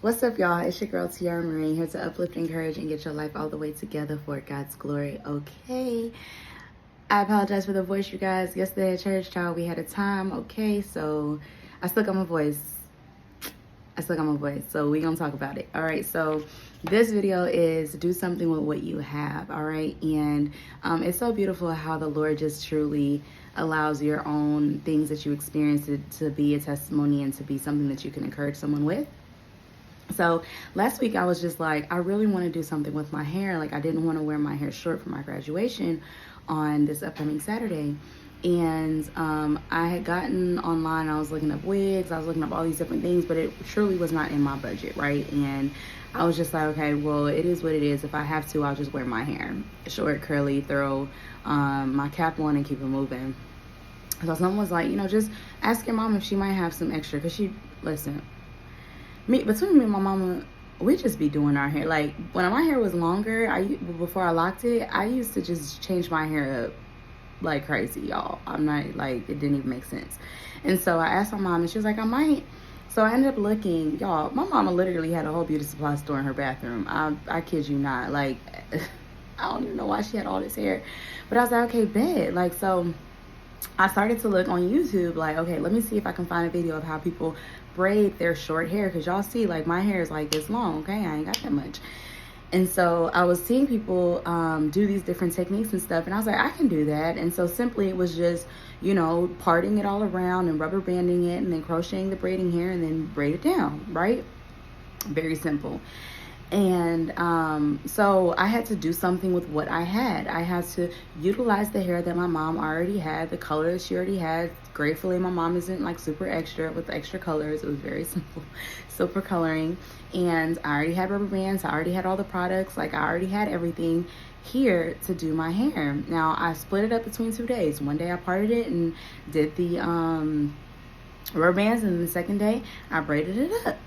What's up, y'all? It's your girl, Tiara Marie, here to uplift, encourage, and get your life all the way together for God's glory, okay? I apologize for the voice, you guys. Yesterday at church, child, we had a time, okay? So I still got my voice. So we're going to talk about it. All right, so this video is do something with what you have, all right? And it's so beautiful how the Lord just truly allows your own things that you experience to be a testimony and to be something that you can encourage someone with. So last week I was just like, I really want to do something with my hair. Like I didn't want to wear my hair short for my graduation on this upcoming Saturday. And I had gotten online, I was looking up wigs, I was looking up all these different things, but it truly was not in my budget, right? And I was just like, okay, well, it is what it is. If I have to, I'll just wear my hair short, curly, throw my cap on and keep it moving. So someone was like, just ask your mom if she might have some extra, because listen, between me and my mama, we just be doing our hair. Like when my hair was longer, before I locked it, I used to just change my hair up like crazy, y'all. I'm not like, it didn't even make sense. And so I asked my mom, and she was like, I might. So I ended up looking, y'all. My mama literally had a whole beauty supply store in her bathroom. I kid you not. Like I don't even know why she had all this hair, but I was like, okay, bet. Like so. I started to look on YouTube, like, okay, let me see if I can find a video of how people braid their short hair, because y'all see, like, my hair is like this long, okay? I ain't got that much. And so I was seeing people do these different techniques and stuff, and I was like, I can do that. And so simply it was just, parting it all around and rubber banding it and then crocheting the braiding hair and then braid it down, right? Very simple. And so I had to do something with what I had. I had to utilize the hair that my mom already had, the color that she already had. Gratefully, my mom isn't like super extra with extra colors. It was very simple, super coloring. And I already had rubber bands. I already had all the products. Like I already had everything here to do my hair. Now I split it up between 2 days. One day I parted it and did the rubber bands, and the second day I braided it up.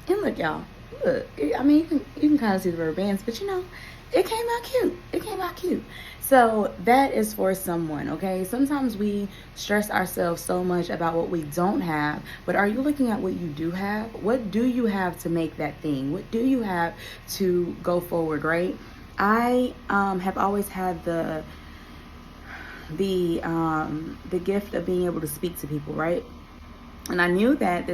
And look, y'all. Look, I mean, you can kind of see the rubber bands, but it came out cute. It came out cute. So that is for someone, okay? Sometimes we stress ourselves so much about what we don't have, but are you looking at what you do have? What do you have to make that thing? What do you have to go forward, right? I have always had the gift of being able to speak to people, right? And I knew that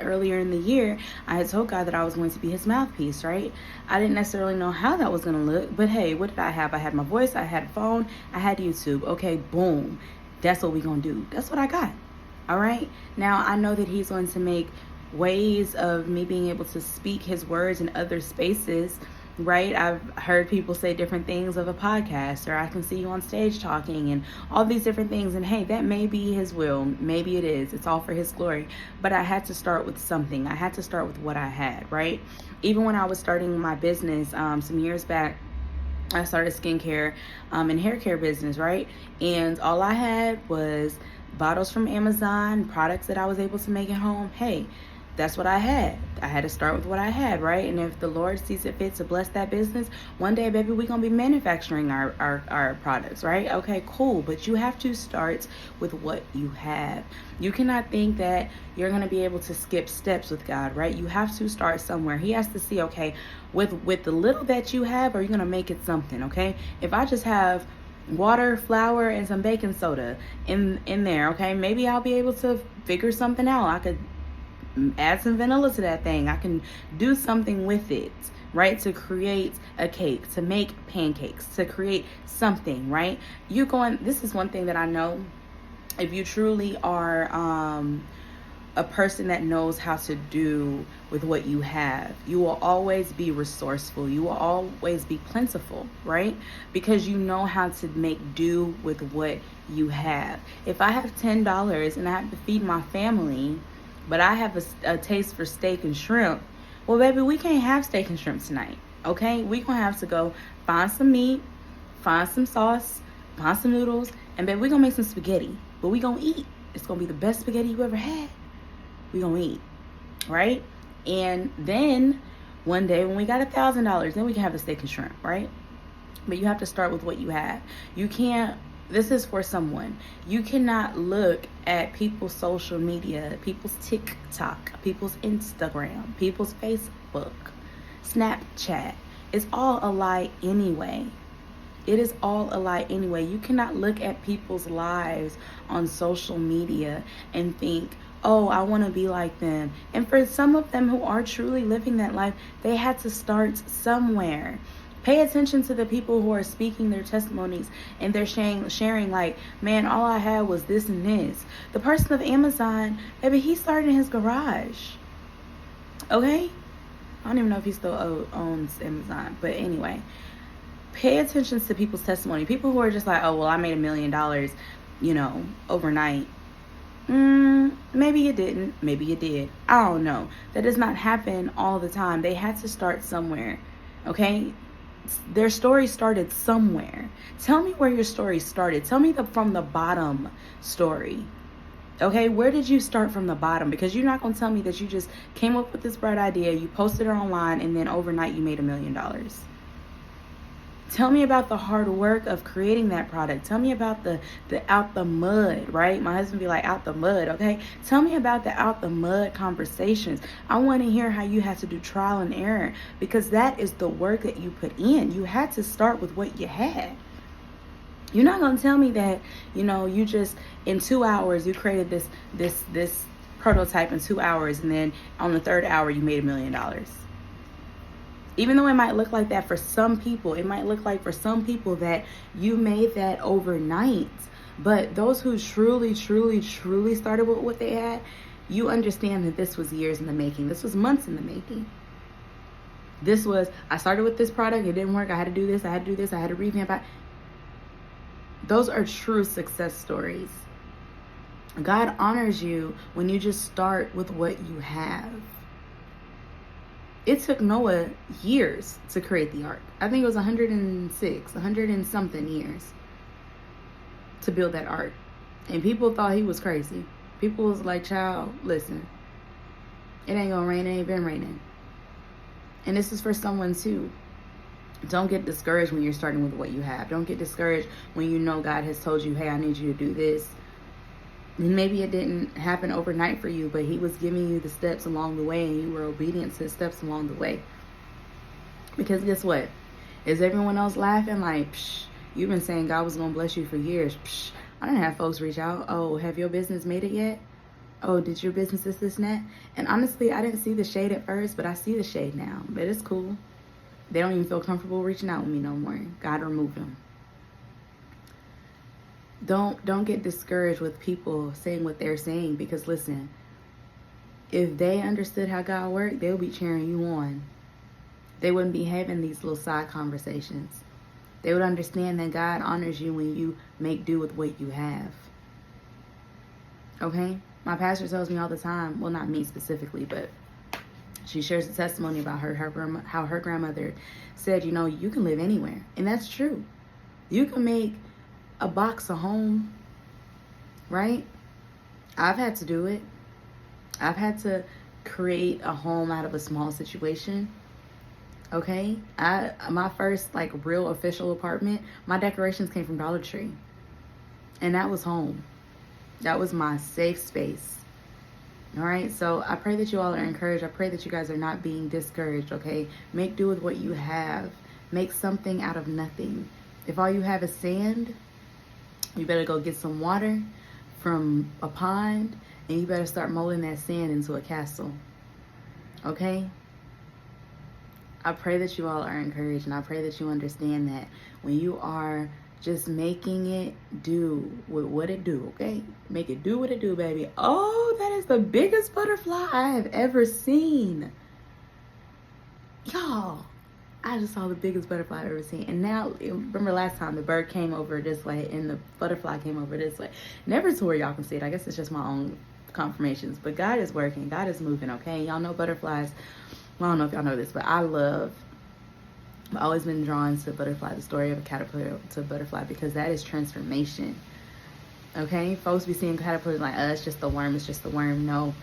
earlier in the year, I had told God that I was going to be his mouthpiece, right? I didn't necessarily know how that was going to look, but hey, what did I have? I had my voice, I had a phone, I had YouTube. Okay, boom. That's what we're going to do. That's what I got. All right? Now, I know that he's going to make ways of me being able to speak his words in other spaces, right? I've heard people say different things of a podcast, or I can see you on stage talking and all these different things. And hey, that may be his will. Maybe it is. It's all for his glory. But I had to start with something. I had to start with what I had, right? Even when I was starting my business some years back, I started skincare and hair care business, right? And all I had was bottles from Amazon, products that I was able to make at home. Hey, that's what I had. I had to start with what I had, right? And if the Lord sees it fit to bless that business, one day, baby, we're going to be manufacturing our products, right? Okay, cool. But you have to start with what you have. You cannot think that you're going to be able to skip steps with God, right? You have to start somewhere. He has to see, okay, with the little that you have, are you going to make it something, okay? If I just have water, flour, and some baking soda in there, okay, maybe I'll be able to figure something out. I could add some vanilla to that thing. I can do something with it, right? To create a cake, to make pancakes, to create something, right? This is one thing that I know. If you truly are a person that knows how to do with what you have, you will always be resourceful. You will always be plentiful, right? Because you know how to make do with what you have. If I have $10 and I have to feed my family, but I have a taste for steak and shrimp, well, baby, we can't have steak and shrimp tonight, okay? We're going to have to go find some meat, find some sauce, find some noodles, and baby, we're going to make some spaghetti. But we're going to eat. It's going to be the best spaghetti you ever had. We're going to eat, right? And then one day when we got $1,000, then we can have the steak and shrimp, right? But you have to start with what you have. You can't This is for someone. You cannot look at people's social media, people's TikTok, people's Instagram, people's Facebook, Snapchat. It's all a lie anyway. It is all a lie anyway. You cannot look at people's lives on social media and think, oh, I want to be like them. And for some of them who are truly living that life, they had to start somewhere. Pay attention to the people who are speaking their testimonies and they're sharing like, man, all I had was this and this. The person of Amazon, baby, he started in his garage. Okay? I don't even know if he still owns Amazon. But anyway, pay attention to people's testimony. People who are just like, oh, well, I made $1 million, you know, overnight. Maybe you didn't. Maybe you did. I don't know. That does not happen all the time. They had to start somewhere. Okay? Their story started somewhere. Tell me where your story started. Tell me from the bottom story. Okay, where did you start from the bottom? Because you're not going to tell me that you just came up with this bright idea, you posted it online, and then overnight you made $1 million. Tell me about the hard work of creating that product. Tell me about the out the mud, right? My husband be like, out the mud, okay? Tell me about the out the mud conversations. I want to hear how you had to do trial and error, because that is the work that you put in. You had to start with what you had. You're not going to tell me that, you know, you just in 2 hours you created this prototype in 2 hours, and then on the third hour you made $1 million. Even though it might look like that for some people, it might look like for some people that you made that overnight. But those who truly started with what they had, you understand that this was years in the making. This was months in the making. This was, I started with this product, it didn't work, I had to do this, I had to do this, I had to revamp it. Those are true success stories. God honors you when you just start with what you have. It took Noah years to create the ark. I think it was 100 and something years to build that ark. And people thought he was crazy. People was like, child, listen, it ain't gonna rain, it ain't been raining. And this is for someone too. Don't get discouraged when you're starting with what you have. Don't get discouraged when you know God has told you, hey, I need you to do this. And maybe it didn't happen overnight for you, but he was giving you the steps along the way, and you were obedient to the steps along the way. Because guess what? Is everyone else laughing like, psh, you've been saying God was going to bless you for years. Psh, I don't have folks reach out. Oh, have your business made it yet? Oh, did your business this and that? And honestly, I didn't see the shade at first, but I see the shade now. But it's cool. They don't even feel comfortable reaching out with me no more. God removed them. Don't get discouraged with people saying what they're saying, because listen, if they understood how God worked, they would be cheering you on. They wouldn't be having these little side conversations. They would understand that God honors you when you make do with what you have. Okay? My pastor tells me all the time, well, not me specifically, but she shares a testimony about how her grandmother said, you know, you can live anywhere. And that's true. You can make a box a home, right? I've had to do it. I've had to create a home out of a small situation. Okay? My first like real official apartment, my decorations came from Dollar Tree. And that was home. That was my safe space. All right? So I pray that you all are encouraged. I pray that you guys are not being discouraged, okay? Make do with what you have. Make something out of nothing. If all you have is sand, you better go get some water from a pond, and you better start molding that sand into a castle. Okay? I pray that you all are encouraged, and I pray that you understand that when you are just making it do with what it do, okay? Make it do what it do, baby. Oh, that is the biggest butterfly I have ever seen. Y'all, I just saw the biggest butterfly I've ever seen. And now, remember last time the bird came over this way and the butterfly came over this way. Never to where y'all can see it. I guess it's just my own confirmations. But God is working. God is moving, okay? Y'all know butterflies. Well, I don't know if y'all know this, but I've always been drawn to butterfly, the story of a caterpillar to butterfly, because that is transformation. Okay? Folks be seeing caterpillars like, it's just the worm, it's just the worm. No.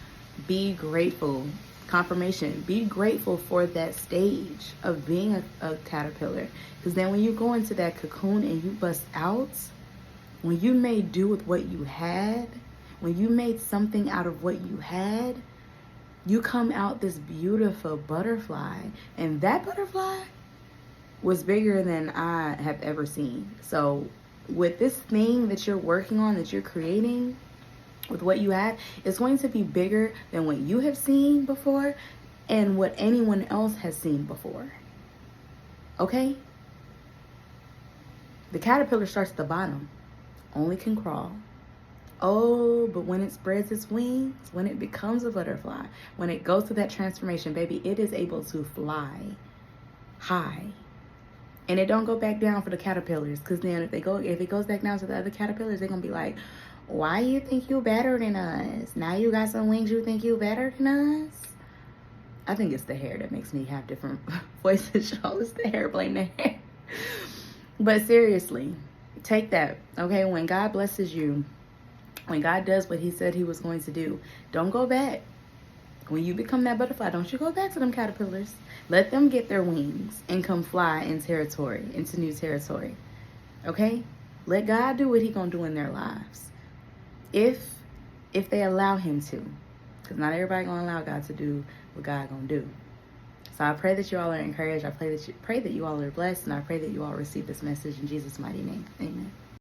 Be grateful. Confirmation. Be grateful for that stage of being a caterpillar. Because then when you go into that cocoon and you bust out, when you made do with what you had, when you made something out of what you had, you come out this beautiful butterfly. And that butterfly was bigger than I have ever seen. So with this thing that you're working on, that you're creating, with what you had, it's going to be bigger than what you have seen before and what anyone else has seen before. Okay? The caterpillar starts at the bottom, only can crawl. Oh, but when it spreads its wings, when it becomes a butterfly, when it goes through that transformation, baby, it is able to fly high. And it don't go back down for the caterpillars, because then if it goes back down to the other caterpillars, they're gonna be like, why you think you better than us? Now you got some wings, you think you better than us? I think it's the hair that makes me have different voices, y'all. It's the hair, blame the hair. But seriously, take that, okay? When God blesses you, when God does what he said he was going to do, don't go back. When you become that butterfly, don't you go back to them caterpillars. Let them get their wings and come fly into new territory. Okay? Let God do what he gonna do in their lives. If they allow him to. Because not everybody gonna allow God to do what God gonna do. So I pray that you all are encouraged. I pray that you all are blessed, and I pray that you all receive this message in Jesus' mighty name. Amen.